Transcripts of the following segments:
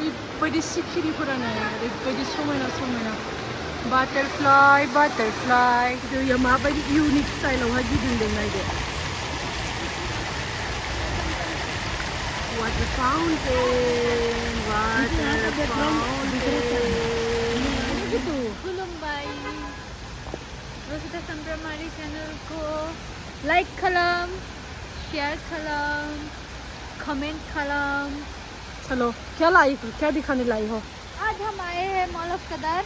ओरैबायदि सिखिरिफोरानो ओरैबायदि समायना समायना बाटारफ्लाइ दैया माबायदि इउनिक स्टाइलावहाय गिदिंदों नायदो वाटार फाउन्टेन खुलुमबाय रसिदा सामब्रामारि चैनलखौ लाइक खालाम शेयर खालाम कमेंट खालाम चलो क्या दिखाने लाई हो आज हम आए हैं mall of Qatar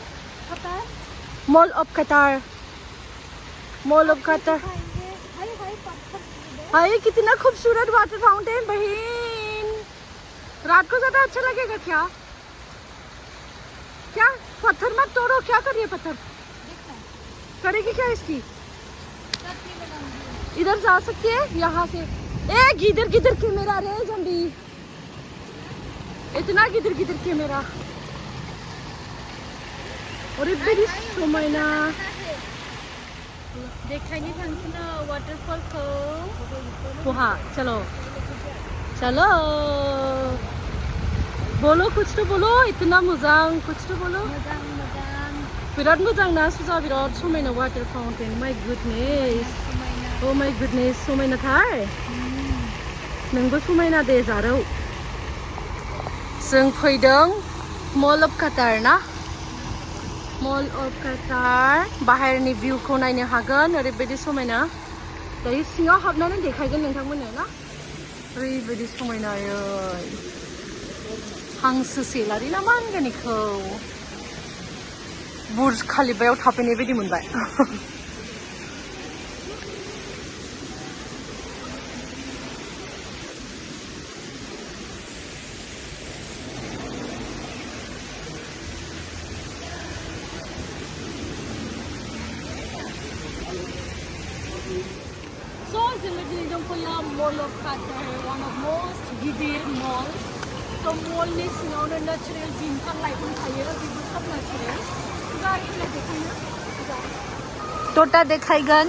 mall of Qatar hi कितना खूबसूरत वाटर फाउंटेन बहन रात को ज्यादा अच्छा लगेगा क्या पत्थर मत तोड़ो क्या कर रही है पत्थर करेगी क्या इसकी इधर जा सकती है यहाँ से गिदर कैमरा रे जंडी इतना गिदर कैमरा और इतनी समायना देखायनो थांसैना वाटरफॉलखौ वहाँ चलो बोलो कुछ तो बोलो इतना मोजां कुछ तो बोलो मोजां बिराद मोजां ना सुजा बिराद समायना water fountain my goodness oh my goodness समायनाथार नोंबो समायना दे जारौ जों फैदों मॉल ऑफ कतार ना मॉल ऑफ कतार बाहेरनि भिउखौ नायनो हागोन ओरैबायदि समायना दायो सिङाव हाबनानै देखायगोन नोंथांमोननो ना ओरैबायदि समायनायै हांसो सेलारि ना मा होनगोन बेखौ बुर्ज खलिफायाव थाफैनाय बायदि मोनबाय जोङो दिनै दंफैयो मॉल ऑफ कतार one of most गिदिर मॉल स' मॉलनि सिङावनो नेचारेल बिफां लाइफां थायो बेबो सब नेचारेल गारिफोरा देखायनो टटा देखायगोन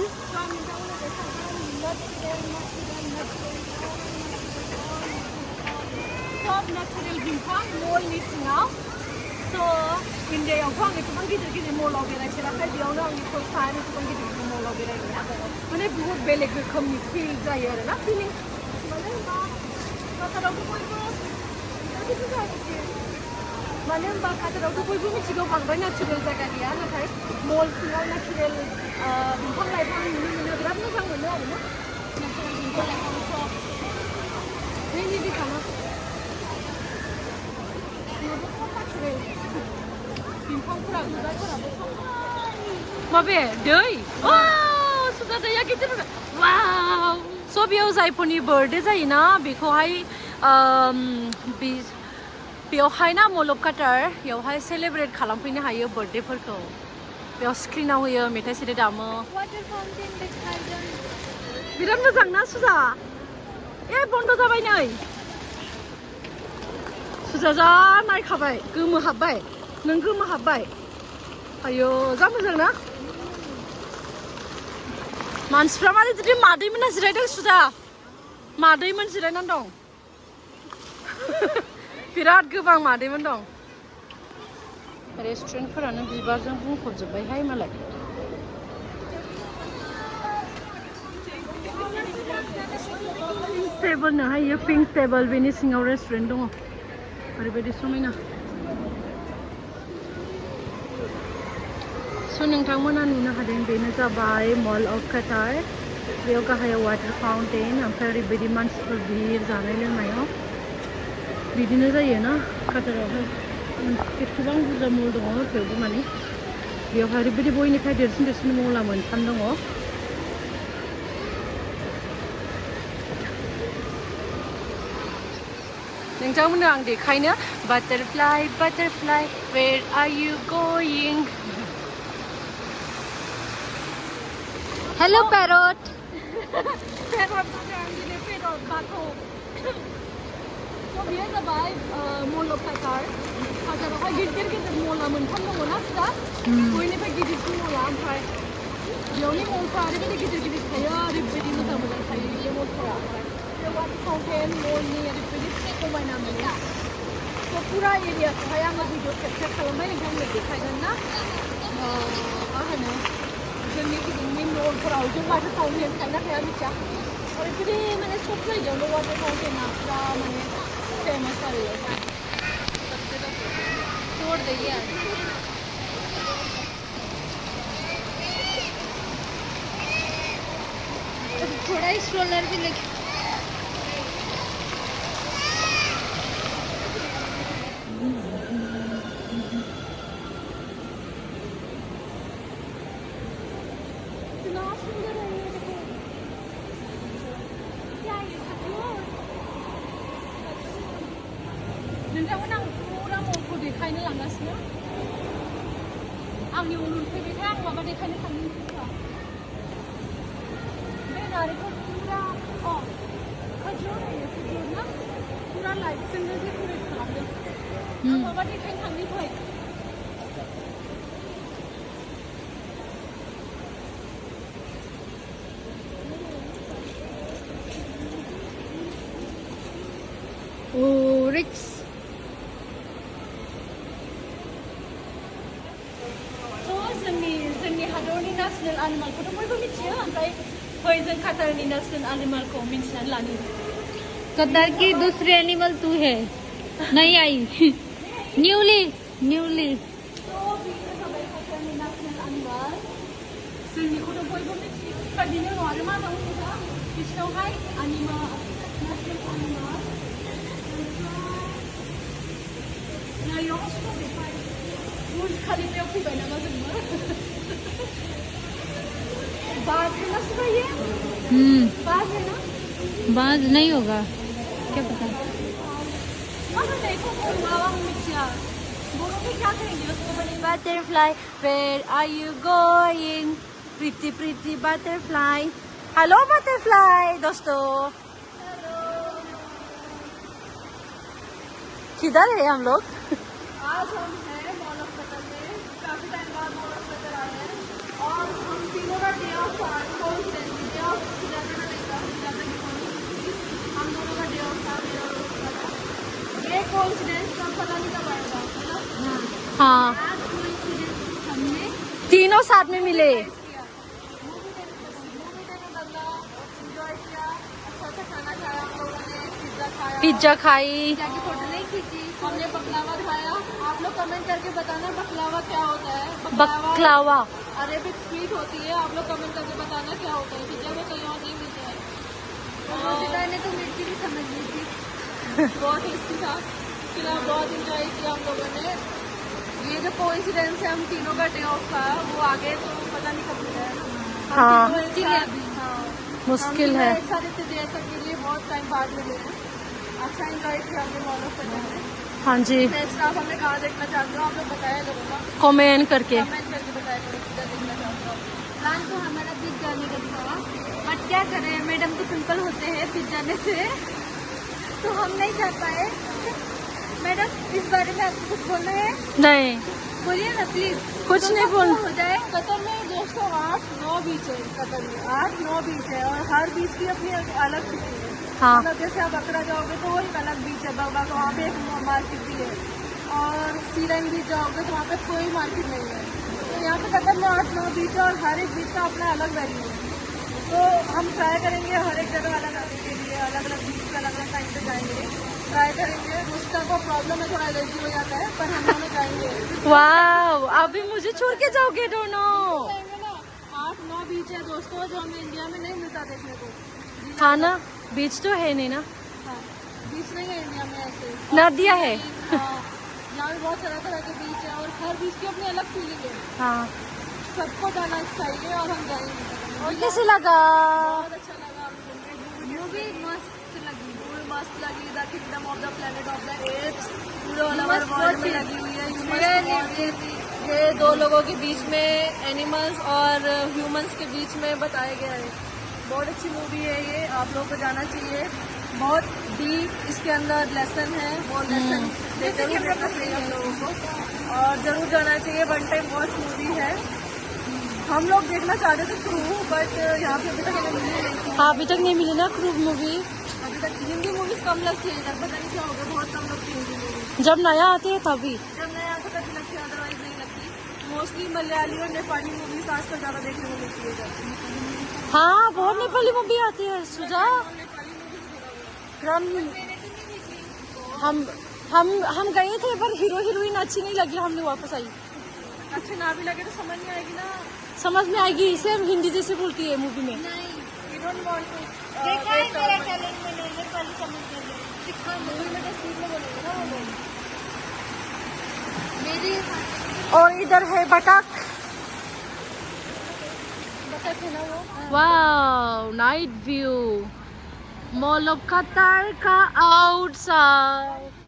सब नेचारेल बिफां मॉलनि सिङाव स' इन्डियायावथ' आं एसेबां गिदिर मॉलाव बेरायफेराखै बेयावनो आंनि फार्स्ट टाइम एसेबां गिदिर मॉलाव बेरायनाया माने बहुत बेलेग रोखोमनि फिल जायो आरोना फिलिंस मानो होनबा कातारावथ' बयबो मिथिगौ बांद्राय नेचारेल जायगा गैया नाथाय मॉल सिङाव नेचारेल बिफां लाइफां नुनो मोनो बिराद मोजां मोनो आरोना नेचारेल बिफां लाइफां सब नैनि बिफाङा बिफांफोरा बिबारफोराबो माबे दै सुजा दैया गिदिर वाव स' बेयाव जायफोरनि बार्थडे जायोना बेखौहाय बेयावहाय ना मॉल ऑफ कतार बेयावहाय सेलेब्रेट खालामफैनो हायो बार्थडेफोरखौ बेयाव स्क्रिनाव होयो मेथाइ सेथाइ दामो वाटार फाउंटेन देखायगोन बिराद मोजां ना सुजा बन्द जाबाय नै सुजा जा नायखाबाय गोमोहाबबाय नों गोमोहाबबाय आयौ जा मोजां ना मानसिफ्रा माने जुदि मादैमोना जिरायदों सुजा मादैमोन जिरायनानै दं बिराद गोबां मादैमोन दं रेस्टुरेन्टफोरानो बिबारजों बुंफबजोब्बायहाय मालाय टेबल नोहायो पिंक टेबल बेनि सिङाव रेस्टुरेन्ट दङ ओरैबायदि समायना स' नोंथांमोना नुनो हादों बेनो जाबाय मॉल ऑफ कतार बेयाव गाहायाव वाटार फाउंटेन ओमफ्राय ओरैबायदि मानसिफोर भिर जानाय लोंनायाव बिदिनो जायो ना कातारावहाय एसेबां बुरजा मल दङ थेवबो माने बेयावहाय ओरैबायदि बयनिफ्राय देरसिन मला मोनथाम दङ नोंथांमोननो आं देखायनो butterfly where are you going hello parrot parrot Bathou बेयो जाबाय मॉल ऑफ कतार कातारावहाय गिदिर मला मोनथाम दङ ना सुदा बयनिफ्राय गिदिरसिन मला ओमफ्राय बेयावनि मलफ्रा ओरैबायदि गिदिर थायो ओरैबायदि मोजां थायो बे मलफोरा ओमफ्राय बे वाटार फाउंटेन मलनि ओरैबायदि समायना मोनो तो पूरा एरिया को हाया मा भिडिअ केपचार खालामबाय नोंथांमोननो देखायगोन ना मा होनो जोंनि गिदिंनि न'फोराव जों वाटार फाउन्टेन थायोना थाया मिथिया ओरैबायदि माने सब जायगायावनो वाटार फाउन्टेना पुरा माने फेमास आरो छोड़ देगी यार। थोड़ा स्ट्रोलर भी लेके इतना सुंदर है ये देखो क्या ये खजूर नोंथांमोन आं पुरा मलखौ देखायनो लांगासिनो आंनि उनफैबायथाय आं माबा देखायनो थांनो बे नारेंखल पुरा खजूर है खजूर ना पुरा लाइटजोंनो डेक'रेट खालामदों आं माबा देखायनो थांनि फै रिक्स जोंनि हादरनि नेशनेल एनिमेलखौथ' बयबो मिथियो ओमफ्राय फै जों काटारनि नेशनेल एनिमेलखौ मिन्थिनानै लानि कतर की दूसरी एनिमल तू है नहीं आई न्यूली थ' बेनो जाबाय काटारनि नेशनेल एनिमेल जोंनिखौथ' बयबो मिथियो बेबायदिनो दं आरो मा दं जोंहा बिसिनावहाय एनिमेल नेशनेल एनिमेल नैयावहाय सिगां बेवहाय बुर्ज खलिफायाव फैबाय नामा जोंबो बाज है ना सुबह ये बाज है ना बाज नहीं होगा क्या पता Butterfly, where are you going? Pretty pretty butterfly. Hello butterfly, दोस्तों. किधर है हम लोग? आज हम हैं मॉल ऑफ कतर में. काफी टाइम बाद मॉल ऑफ कतर आए हैं और हम तीनों का डे ऑफ था. हम दोनों का डे ऑफ था. ये कोइंसिडेंस का पता नहीं कब आएगा है ना. हाँ हमने तीनों साथ में मिले एंजॉय किया. अच्छा सा खाना खाया हम लोगों ने. पिज्जा खाया. पिज्जा खाई जाके फोटो नहीं खींची. हमने बकलावा खाया. आप लोग कमेंट करके बताना बकलावा क्या होता है. बकलावा अरेबिक स्वीट होती है. आप लोग कमेंट करके बताना क्या होता है. पिज्जा में कहीं और नहीं मिलता है. रोशिदा ने तो मिर्ची भी समझ ली थी. बहुत टेस्टी था. फिलहाल बहुत इंजॉय किया हम लोगों ने. ये जो कोइंसिडेंस है हम तीनों का डे ऑफ था वो आगे तो पता नहीं कब मिला है. हाँ मुश्किल है एक साथ इतने देर तक के लिए बहुत टाइम बाद मिले हैं. अच्छा इंजॉय किया हमने मॉल ऑफ कतर में. हाँ जी नेक्स्ट आप हमें कहाँ देखना चाहते हो आप लोग बताया लोगों का कमेंट करके कमेंट करके बताया करो किधर देखना चाहते हो. प्लान तो हमारा बीच जाने का था बट क्या करें मैडम तो पिंपल होते हैं बीच जाने से तो हम नहीं जा पाए. मैडम इस बारे में आपको कुछ बोलना है. नहीं बोलिए ना प्लीज. कुछ नहीं बोल हो जाए. कतर में दोस्तों 8-9 बीच है. कतर में 8-9 बीच है और हर बीच की अपनी अलग सिटी है. हाँ मतलब जैसे आप अकड़ा जाओगे तो वो एक अलग बीच है. बाबा तो वहाँ पे एक मार्केट भी है और सीरंग बीच जाओगे तो वहाँ पे कोई मार्केट नहीं है. तो यहाँ पे कतर में 8-9 बीच है और हर एक बीच का अपना अलग वैल्यू है. तो हम ट्राई करेंगे हर एक जगह अलग आने के लिए. अलग अलग बीच पे अलग अलग टाइम पे जाएंगे. ट्राई करेंगे. उसका को प्रॉब्लम है थोड़ा एलर्जी हो जाता है पर हम दोनों जाएंगे. वाव अभी मुझे छोड़ के जाओगे दोनों. जाएंगे ना. 8-9 बीच है दोस्तों जो हमें इंडिया में नहीं मिलता देखने को. हाँ ना बीच तो है नहीं ना. हाँ बीच नहीं है इंडिया में ऐसे. नदिया है. यहाँ पे बहुत तरह तरह के बीच है और हर बीच की अपनी अलग फीलिंग है. हाँ सबको जाना चाहिए और हम जाएंगे. और कैसे लगा. बहुत अच्छा लगा. मूवी मस्त लगी. मूवी मस्त लगी. The kingdom of the planet of the apps पूरे ऑल ओवर वर्ल्ड में लगी हुई है. ये 2 लोगों के बीच में एनिमल्स और ह्यूमंस के बीच में बताया गया है. बहुत अच्छी मूवी है ये. आप लोगों को जाना चाहिए. बहुत डीप इसके अंदर लेसन है. वो लेसन जरूर देखना चाहिए हम लोगों को और जरूर जाना चाहिए. वन टाइम वॉच मूवी है. हम लोग देखना चाहते थे क्रू बट यहाँ पे अभी तक हमें मिली नहीं थी. हाँ अभी तक नहीं मिली ना क्रू मूवी. अभी तक हिंदी मूवीज कम लगती है इधर. पता नहीं क्या होगा. बहुत कम लगती है हिंदी मूवी. जब नया आते हैं तभी। जब नया आता तभी लगती है, अदरवाइज नहीं लगती। मोस्टली मलयाली और नेपाली मूवीज आजकल ज्यादा देखने को मिलती है। हाँ बहुत नेपाली मूवी आती है सुजा। हम गए थे पर हीरो हीरोइन अच्छी नहीं लगी, हमने वापस आई। अच्छे ना भी लगे तो समझ नहीं आएगी ना। समझ में आएगी, इसे हिंदी जैसे बोलती है मूवी में। We don't want to, देखा है मेरा टैलेंट मैंने, नेपाली समझ में नहीं। सिखा मूवी में तो स्पीड में बोलेंगे ना वो लोग। मेरी और इधर है बटक। बतख है ना वो। Wow night view, mall of Qatar का आउटसाइड।